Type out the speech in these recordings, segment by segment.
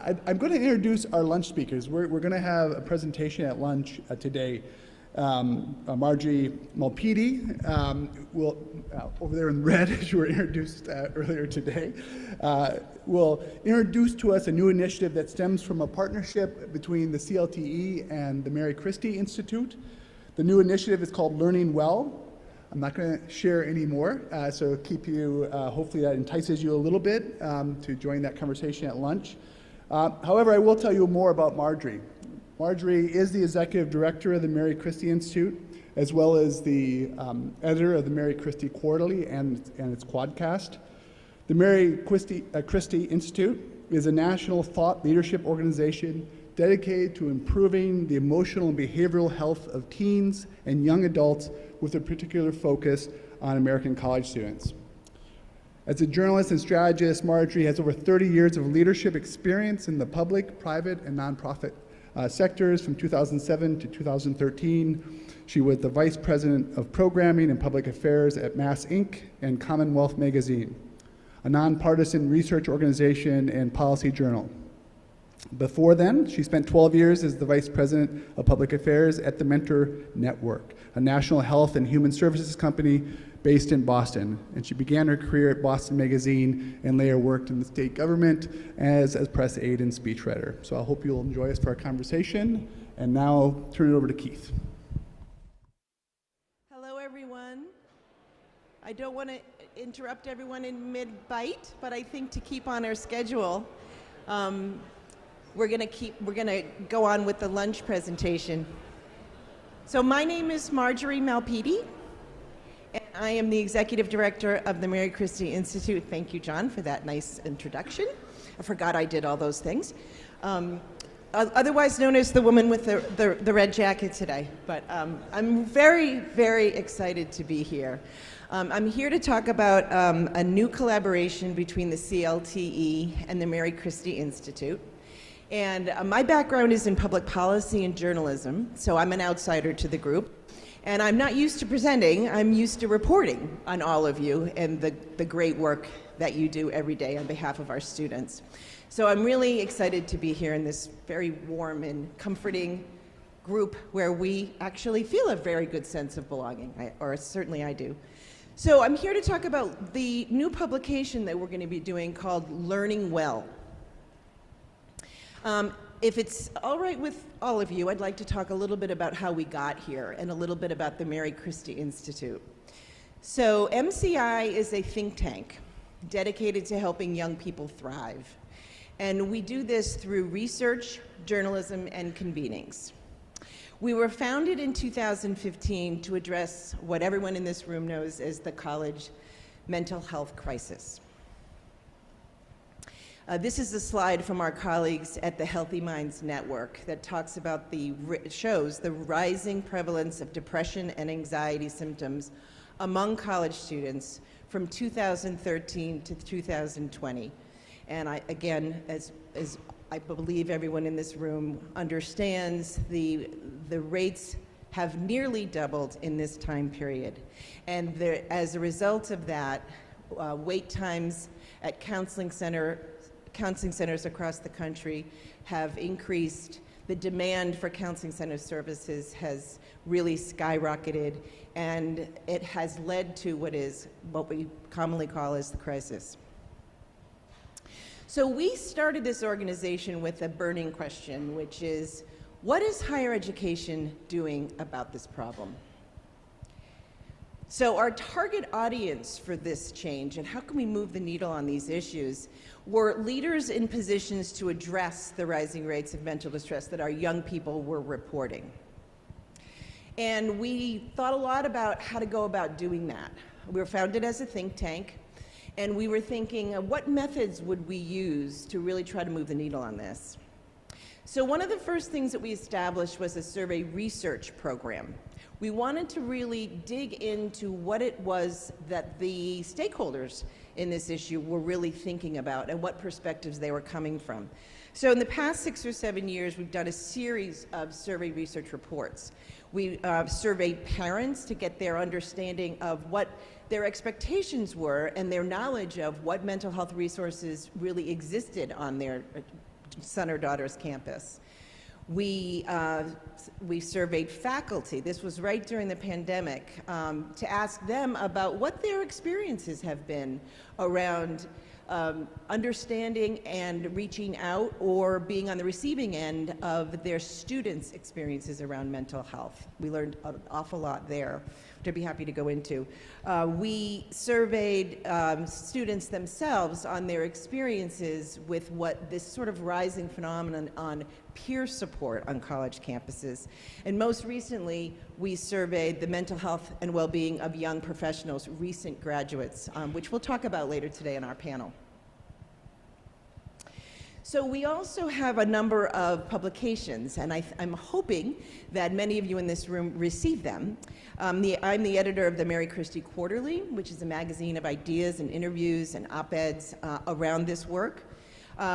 I'm going to introduce our lunch speakers. We're going to have a presentation at lunch today. Marjorie Malpiede will, over there in red, as you were introduced earlier today, will introduce to us a new initiative that stems from a partnership between the CLTE and the Mary Christie Institute. The new initiative is called Learning Well. I'm not going to share any more, so keep you, hopefully that entices you a little bit to join that conversation at lunch. However, I will tell you more about Marjorie. Marjorie is the executive director of the Mary Christie Institute, as well as the editor of the Mary Christie Quarterly and its quadcast. The Mary Christie Institute is a national thought leadership organization dedicated to improving the emotional and behavioral health of teens and young adults with a particular focus on American college students. As a journalist and strategist, Marjorie has over 30 years of leadership experience in the public, private, and nonprofit sectors from 2007 to 2013. She was the Vice President of Programming and Public Affairs at Mass Inc. and Commonwealth Magazine, a nonpartisan research organization and policy journal. Before then, she spent 12 years as the Vice President of Public Affairs at the Mentor Network, a national health and human services company based in Boston. And she began her career at Boston Magazine and later worked in the state government as press aide and speechwriter. So I hope you'll enjoy us for our conversation. And now I'll turn it over to Keith. Hello, everyone. I don't want to interrupt everyone in mid-bite, but I think to keep on our schedule, we're going to go on with the lunch presentation. So my name is Marjorie Malpiede, and I am the executive director of the Mary Christie Institute. Thank you, John, for that nice introduction. I forgot I did all those things. Otherwise known as the woman with the red jacket today. But I'm very, very excited to be here. I'm here to talk about a new collaboration between the CLTE and the Mary Christie Institute. And my background is in public policy and journalism, so I'm an outsider to the group. And I'm not used to presenting, I'm used to reporting on all of you and the great work that you do every day on behalf of our students. So I'm really excited to be here in this very warm and comforting group where we actually feel a very good sense of belonging, or certainly I do. So I'm here to talk about the new publication that we're going to be doing called Learning Well. If it's all right with all of you, I'd like to talk a little bit about how we got here and a little bit about the Mary Christie Institute. So MCI is a think tank dedicated to helping young people thrive. And we do this through research, journalism, and convenings. We were founded in 2015 to address what everyone in this room knows as the college mental health crisis. This is a slide from our colleagues at the Healthy Minds Network that talks about shows the rising prevalence of depression and anxiety symptoms among college students from 2013 to 2020. And again, as I believe everyone in this room understands, the rates have nearly doubled in this time period. And as a result of that, wait times at counseling centers across the country have increased. The demand for counseling center services has really skyrocketed, and it has led to what we commonly call as the crisis. So we started this organization with a burning question, which is, what is higher education doing about this problem? So our target audience for this change, and how can we move the needle on these issues, were leaders in positions to address the rising rates of mental distress that our young people were reporting. And we thought a lot about how to go about doing that. We were founded as a think tank, and we were thinking, what methods would we use to really try to move the needle on this? So one of the first things that we established was a survey research program. We wanted to really dig into what it was that the stakeholders in this issue were really thinking about and what perspectives they were coming from. So in the past 6 or 7 years, we've done a series of survey research reports. We surveyed parents to get their understanding of what their expectations were and their knowledge of what mental health resources really existed on their son or daughter's campus. We surveyed faculty. This was right during the pandemic, to ask them about what their experiences have been around understanding and reaching out or being on the receiving end of their students' experiences around mental health. We learned an awful lot there, which I'd be happy to go into. We surveyed students themselves on their experiences with what this sort of rising phenomenon on peer support on college campuses. And most recently, we surveyed the mental health and well-being of young professionals, recent graduates, which we'll talk about later today in our panel. So we also have a number of publications, and I'm hoping that many of you in this room receive them. I'm the editor of the Mary Christie Quarterly, which is a magazine of ideas and interviews and op-eds around this work.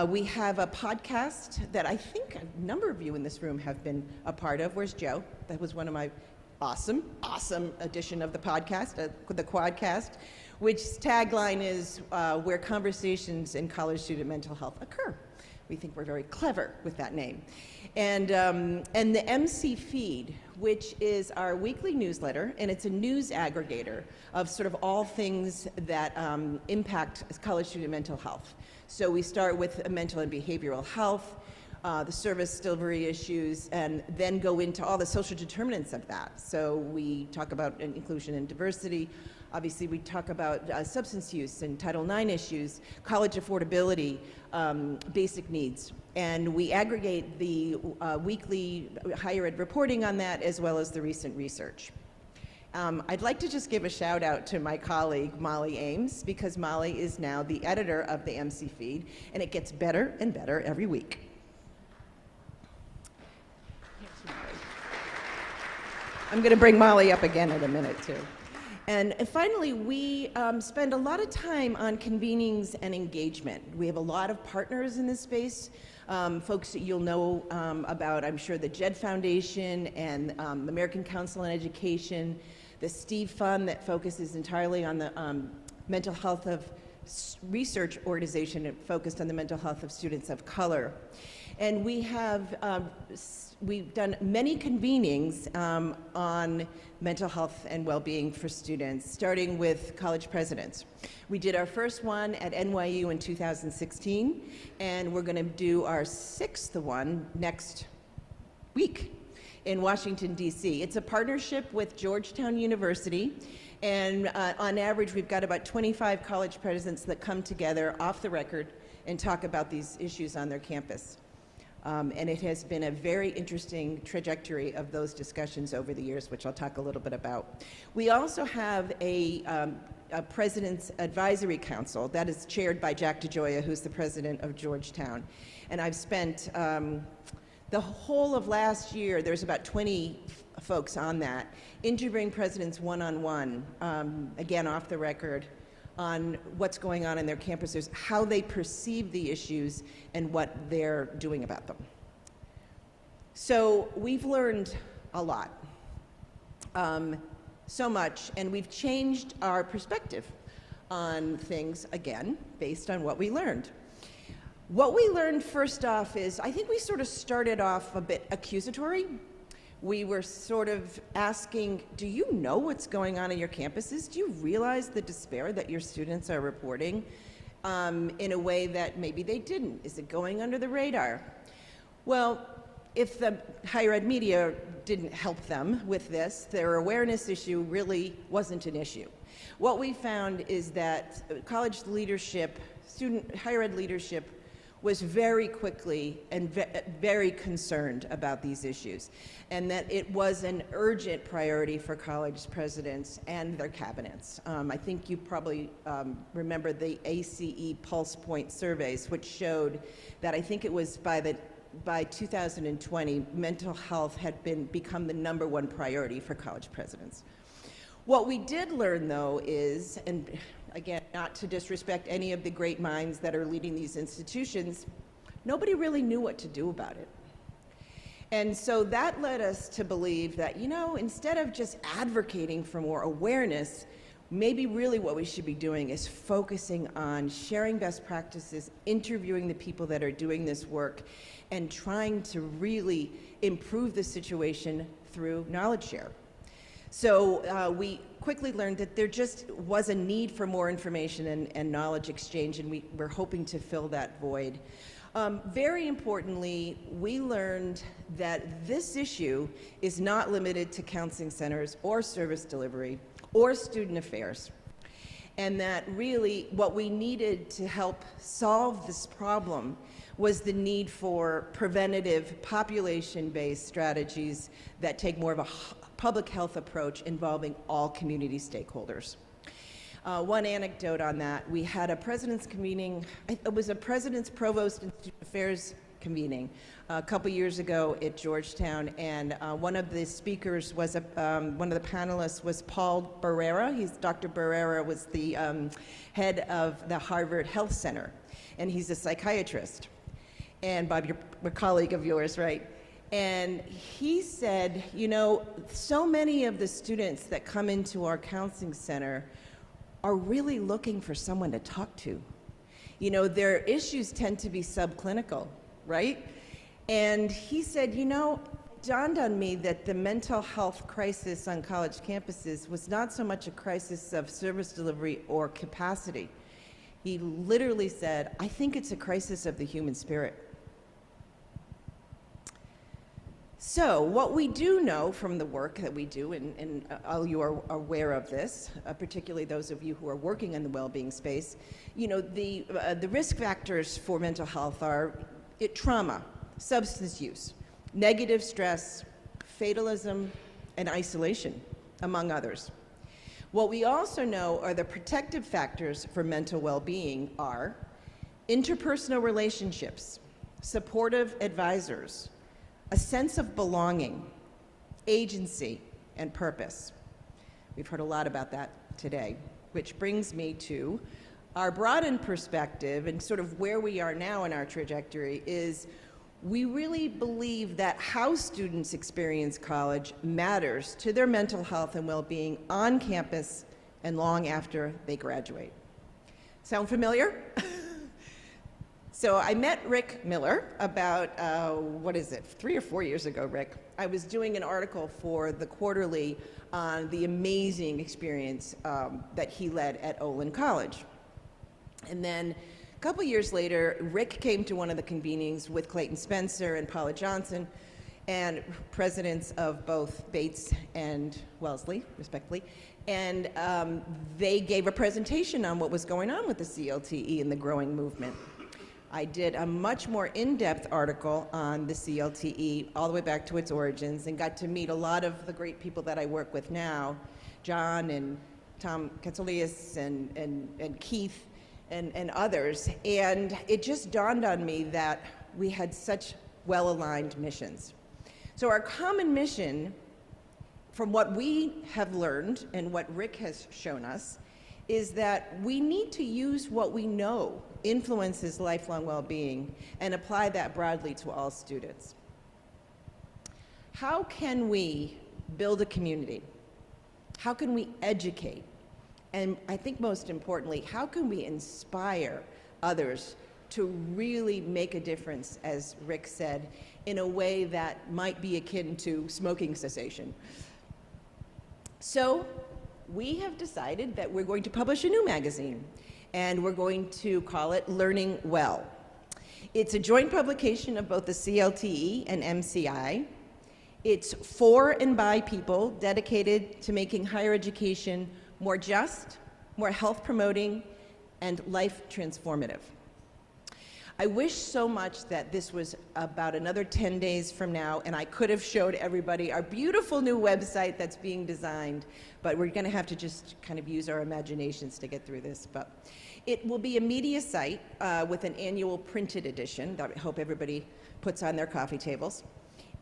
We have a podcast that I think a number of you in this room have been a part of. Where's Joe? That was one of my awesome edition of the podcast, the Quadcast, which tagline is where conversations in college student mental health occur. We think we're very clever with that name. And the MC Feed, which is our weekly newsletter, and it's a news aggregator of sort of all things that impact college student mental health. So we start with mental and behavioral health, the service delivery issues, and then go into all the social determinants of that. So we talk about inclusion and diversity. Obviously, we talk about substance use and Title IX issues, college affordability, basic needs. And we aggregate the weekly higher ed reporting on that, as well as the recent research. I'd like to just give a shout out to my colleague, Molly Ames, because Molly is now the editor of the MC Feed, and it gets better and better every week. I'm going to bring Molly up again in a minute, too. And finally, we spend a lot of time on convenings and engagement. We have a lot of partners in this space, folks that you'll know about, I'm sure, the JED Foundation and the American Council on Education, the Steve Fund that focuses entirely on the mental health of research organization focused on the mental health of students of color. And we have we've done many convenings on mental health and well-being for students, starting with college presidents. We did our first one at NYU in 2016, and we're going to do our 6th one next week in Washington, D.C. It's a partnership with Georgetown University, and on average, we've got about 25 college presidents that come together off the record and talk about these issues on their campus. And it has been a very interesting trajectory of those discussions over the years, which I'll talk a little bit about. We also have a President's Advisory Council that is chaired by Jack DeGioia, who's the president of Georgetown. And I've spent the whole of last year, there's about 20 folks on that, interviewing presidents one-on-one, again off the record, on what's going on in their campuses, how they perceive the issues, and what they're doing about them. So we've learned a lot, so much, and we've changed our perspective on things, again, based on what we learned. What we learned first off is, I think we sort of started off a bit accusatory. We were sort of asking, do you know what's going on in your campuses? Do you realize the despair that your students are reporting in a way that maybe they didn't? Is it going under the radar? Well, if the higher ed media didn't help them with this, their awareness issue really wasn't an issue. What we found is that college leadership, higher ed leadership, was very quickly and very concerned about these issues, and that it was an urgent priority for college presidents and their cabinets. I think you probably remember the ACE Pulse Point surveys, which showed that I think it was by 2020, mental health had become the #1 priority for college presidents. What we did learn, though, is, and again, not to disrespect any of the great minds that are leading these institutions, nobody really knew what to do about it. And so that led us to believe that, instead of just advocating for more awareness, maybe really what we should be doing is focusing on sharing best practices, interviewing the people that are doing this work, and trying to really improve the situation through knowledge share. So we quickly learned that there just was a need for more information and knowledge exchange, and we're hoping to fill that void. Very importantly, we learned that this issue is not limited to counseling centers or service delivery or student affairs, and that really what we needed to help solve this problem was the need for preventative, population-based strategies that take more of a public health approach involving all community stakeholders. One anecdote on that, we had a president's convening, it was a president's provost and student affairs convening a couple years ago at Georgetown, and one of the speakers was, one of the panelists was Paul Barrera. Dr. Barrera was the head of the Harvard Health Center, and he's a psychiatrist. And Bob, you're a colleague of yours, right? And he said, you know, so many of the students that come into our counseling center are really looking for someone to talk to. You know, their issues tend to be subclinical, right? And he said, you know, it dawned on me that the mental health crisis on college campuses was not so much a crisis of service delivery or capacity. He literally said, I think it's a crisis of the human spirit. So what we do know from the work that we do, and all you are aware of this, particularly those of you who are working in the well-being space, you know, the risk factors for mental health are trauma, substance use, negative stress, fatalism, and isolation, among others. What we also know are the protective factors for mental well-being are interpersonal relationships, supportive advisors, a sense of belonging, agency, and purpose. We've heard a lot about that today, which brings me to our broadened perspective and sort of where we are now in our trajectory is we really believe that how students experience college matters to their mental health and well-being on campus and long after they graduate. Sound familiar? So I met Rick Miller about, 3 or 4 years ago, Rick. I was doing an article for the Quarterly on the amazing experience that he led at Olin College. And then a couple years later, Rick came to one of the convenings with Clayton Spencer and Paula Johnson, and presidents of both Bates and Wellesley, respectively. And they gave a presentation on what was going on with the CLTE and the growing movement. I did a much more in-depth article on the CLTE all the way back to its origins and got to meet a lot of the great people that I work with now, John and Tom Katsoulias and Keith and others. And it just dawned on me that we had such well-aligned missions. So our common mission, from what we have learned and what Rick has shown us, is that we need to use what we know influences lifelong well-being and apply that broadly to all students. How can we build a community? How can we educate? And I think most importantly, how can we inspire others to really make a difference, as Rick said, in a way that might be akin to smoking cessation? So we have decided that we're going to publish a new magazine, and we're going to call it Learning Well. It's a joint publication of both the CLTE and MCI. It's for and by people dedicated to making higher education more just, more health promoting, and life transformative. I wish so much that this was about another 10 days from now and I could have showed everybody our beautiful new website that's being designed, but we're gonna have to just kind of use our imaginations to get through this. But it will be a media site with an annual printed edition that I hope everybody puts on their coffee tables.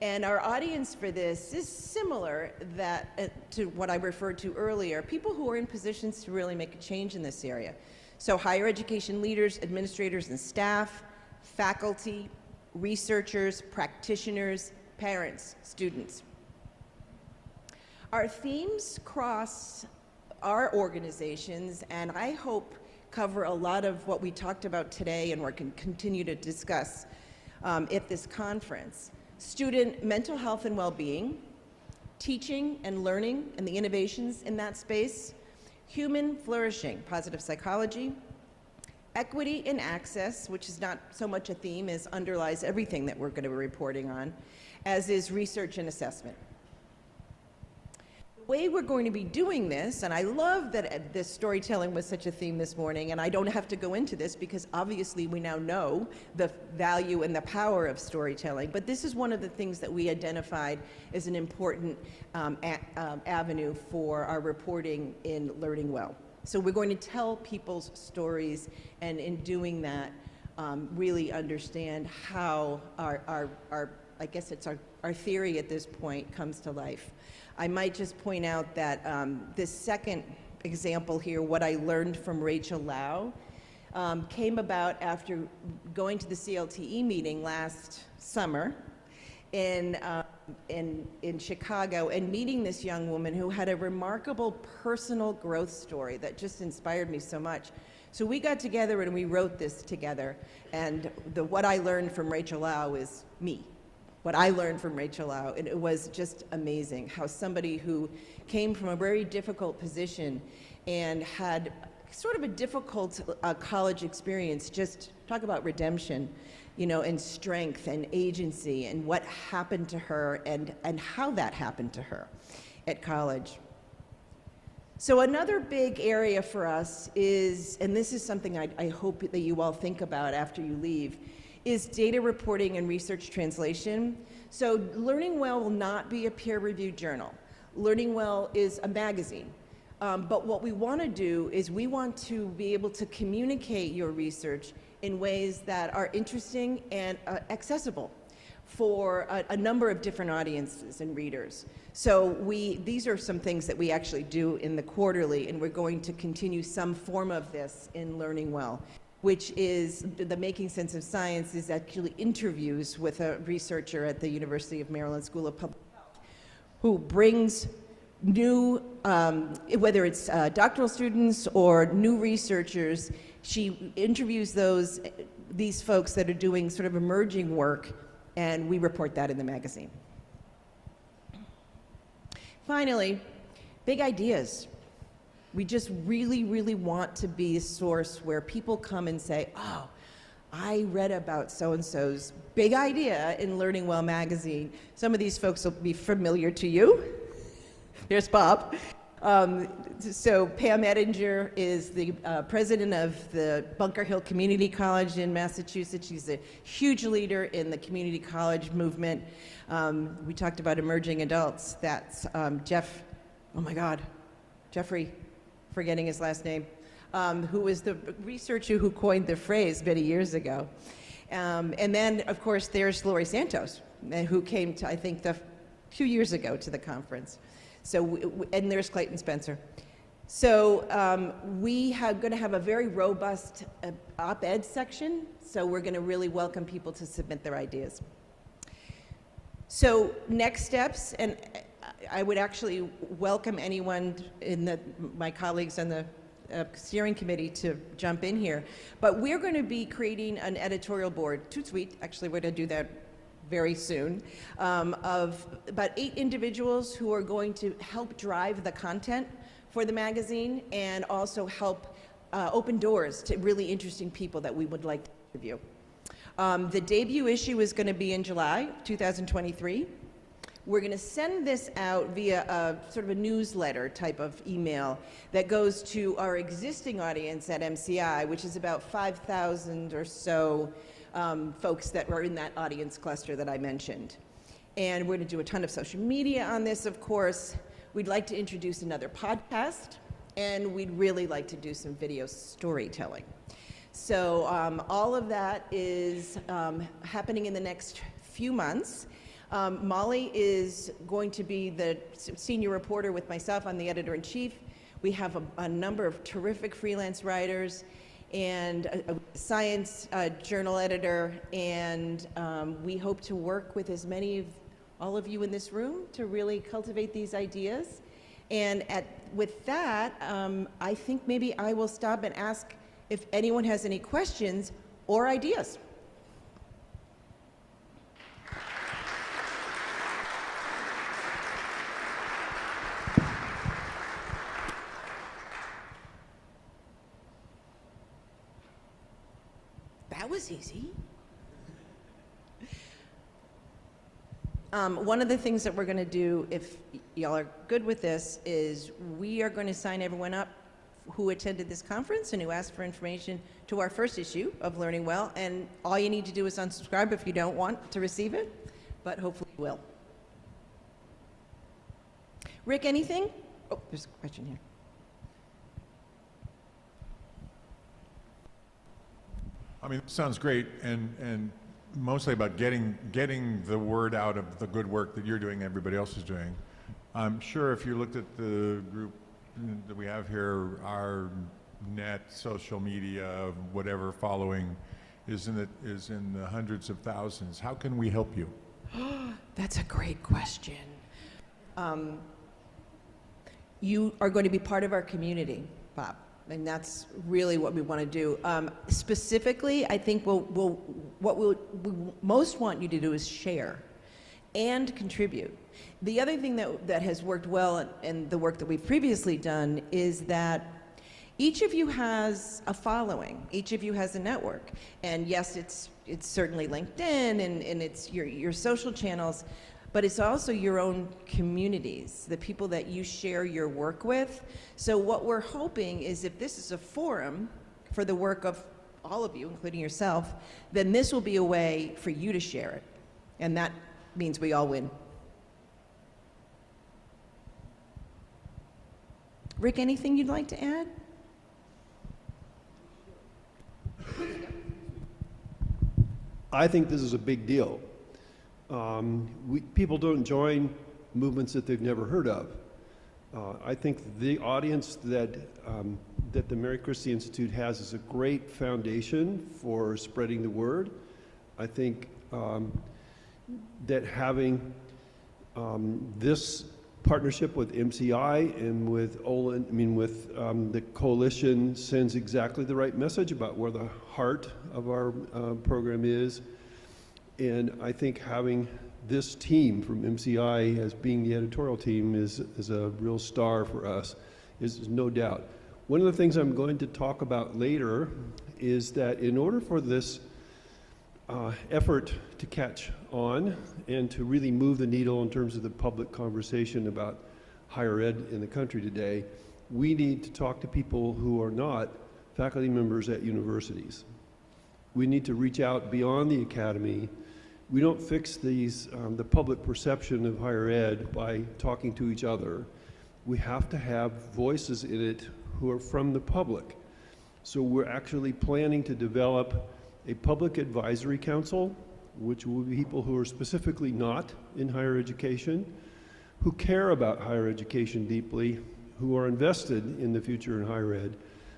And our audience for this is similar to what I referred to earlier, people who are in positions to really make a change in this area. So higher education leaders, administrators and staff, faculty, researchers, practitioners, parents, students. Our themes cross our organizations, and I hope cover a lot of what we talked about today and we're going to continue to discuss at this conference. Student mental health and well-being, teaching and learning and the innovations in that space, human flourishing, positive psychology, equity and access, which is not so much a theme as underlies everything that we're going to be reporting on, as is research and assessment. The way we're going to be doing this, and I love that this storytelling was such a theme this morning, and I don't have to go into this because obviously we now know the value and the power of storytelling, but this is one of the things that we identified as an important avenue for our reporting in Learning Well. So we're going to tell people's stories, and in doing that, really understand how I guess it's our theory at this point comes to life. I might just point out that this second example here, what I learned from Rachel Lau, came about after going to the CLTE meeting last summer in Chicago and meeting this young woman who had a remarkable personal growth story that just inspired me so much. So we got together and we wrote this together, and what I learned from Rachel Lau is me. What I learned from Rachel Lau, and it was just amazing how somebody who came from a very difficult position and had sort of a difficult college experience, just talk about redemption, you know, and strength and agency and what happened to her and how that happened to her at college. So another big area for us is, and this is something I hope that you all think about after you leave, is data reporting and research translation. So Learning Well will not be a peer-reviewed journal. Learning Well is a magazine. But what we want to do is we want to be able to communicate your research in ways that are interesting and accessible for a number of different audiences and readers. So these are some things that we actually do in the quarterly, and we're going to continue some form of this in Learning Well, which is the Making Sense of Science is actually interviews with a researcher at the University of Maryland School of Public Health who brings new, whether it's doctoral students or new researchers, she interviews these folks that are doing sort of emerging work, and we report that in the magazine. Finally, big ideas. We just really, really want to be a source where people come and say, oh, I read about so-and-so's big idea in Learning Well magazine. Some of these folks will be familiar to you. There's Bob. So Pam Ettinger is the president of the Bunker Hill Community College in Massachusetts. She's a huge leader in the community college movement. We talked about emerging adults. That's Jeff, oh my God, Jeffrey, forgetting his last name, who was the researcher who coined the phrase many years ago. And then, of course, there's Lori Santos, who came to, I think, a few years ago to the conference. So, and there's Clayton Spencer. So we are going to have a very robust op-ed section, so we're going to really welcome people to submit their ideas. So next steps, and I would actually welcome anyone in my colleagues on the steering committee to jump in here, but we're going to be creating an editorial board, toot sweet, actually we're going to do that very soon, of about 8 individuals who are going to help drive the content for the magazine and also help open doors to really interesting people that we would like to interview. The debut issue is going to be in July 2023. We're going to send this out via a sort of a newsletter type of email that goes to our existing audience at MCI, which is about 5,000 or so folks that are in that audience cluster that I mentioned. And we're going to do a ton of social media on this, of course. We'd like to introduce another podcast, and we'd really like to do some video storytelling. So all of that is happening in the next few months. Molly is going to be the senior reporter with myself. I'm the editor-in-chief. We have a number of terrific freelance writers and a science journal editor, and we hope to work with as many of all of you in this room to really cultivate these ideas And with that, I think maybe I will stop and ask if anyone has any questions or ideas. That was easy. One of the things that we're going to do, if y'all are good with this, is we are going to sign everyone up who attended this conference and who asked for information to our first issue of Learning Well. And all you need to do is unsubscribe if you don't want to receive it, but hopefully you will. Rick, anything? Oh, there's a question here. I mean, it sounds great, and mostly about getting the word out of the good work that you're doing, everybody else is doing. I'm sure if you looked at the group that we have here, our net, social media, whatever following is in the hundreds of thousands. How can we help you? That's a great question. You are going to be part of our community, Bob. And that's really what we want to do. Specifically, I think what we most want you to do is share and contribute. The other thing that has worked well in the work that we've previously done is that each of you has a following. Each of you has a network. And yes, it's certainly LinkedIn and it's your social channels, but it's also your own communities, the people that you share your work with. So what we're hoping is if this is a forum for the work of all of you, including yourself, then this will be a way for you to share it. And that means we all win. Rick, anything you'd like to add? I think this is a big deal. People don't join movements that they've never heard of. I think the audience that the Mary Christie Institute has is a great foundation for spreading the word. I think that having this partnership with MCI and with Olin, with the coalition sends exactly the right message about where the heart of our program is. And I think having this team from MCI as being the editorial team is a real star for us, is no doubt. One of the things I'm going to talk about later is that in order for this effort to catch on and to really move the needle in terms of the public conversation about higher ed in the country today, we need to talk to people who are not faculty members at universities. We need to reach out beyond the academy. We don't fix these, the public perception of higher ed by talking to each other. We have to have voices in it who are from the public. So we're actually planning to develop a public advisory council, which will be people who are specifically not in higher education, who care about higher education deeply, who are invested in the future in higher ed,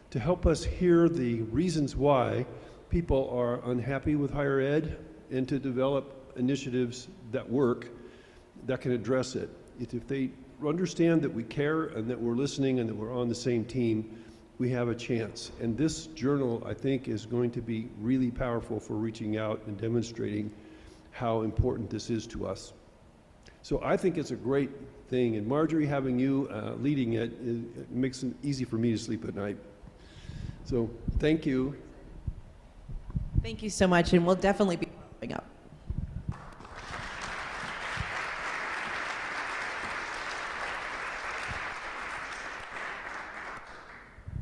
to help us hear the reasons why people are unhappy with higher ed and to develop initiatives that work that can address it. If they understand that we care and that we're listening and that we're on the same team, we have a chance. And this journal, I think, is going to be really powerful for reaching out and demonstrating how important this is to us. So I think it's a great thing. And Marjorie, having you leading it, it makes it easy for me to sleep at night. So thank you. Thank you so much, and we'll definitely be following up.